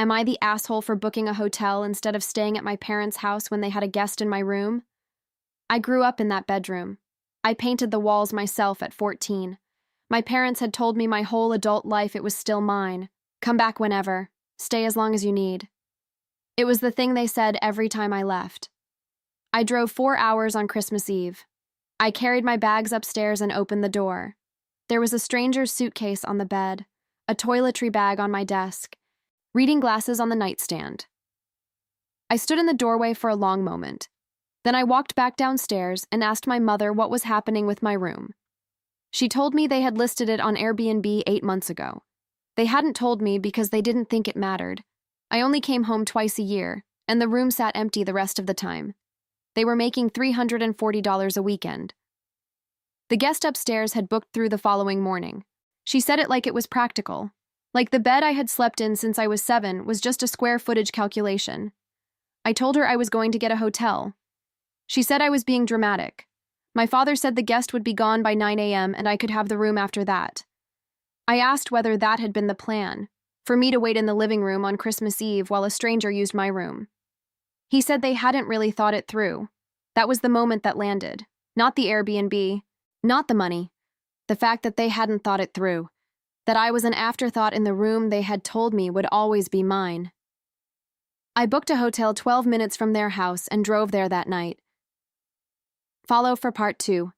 Am I the asshole for booking a hotel instead of staying at my parents' house when they had a guest in my room? I grew up in that bedroom. I painted the walls myself at 14. My parents had told me my whole adult life it was still mine. Come back whenever. Stay as long as you need. It was the thing they said every time I left. I drove 4 hours on Christmas Eve. I carried my bags upstairs and opened the door. There was a stranger's suitcase on the bed, a toiletry bag on my desk, reading glasses on the nightstand. I stood in the doorway for a long moment. Then I walked back downstairs and asked my mother what was happening with my room. She told me they had listed it on Airbnb 8 months ago. They hadn't told me because they didn't think it mattered. I only came home twice a year, and the room sat empty the rest of the time. They were making $340 a weekend. The guest upstairs had booked through the following morning. She said it like it was practical. Like the bed I had slept in since I was 7 was just a square footage calculation. I told her I was going to get a hotel. She said I was being dramatic. My father said the guest would be gone by 9 a.m. and I could have the room after that. I asked whether that had been the plan, for me to wait in the living room on Christmas Eve while a stranger used my room. He said they hadn't really thought it through. That was the moment that landed. Not the Airbnb, not the money. The fact that they hadn't thought it through. That I was an afterthought in the room they had told me would always be mine. I booked a hotel 12 minutes from their house and drove there that night. Follow for part 2.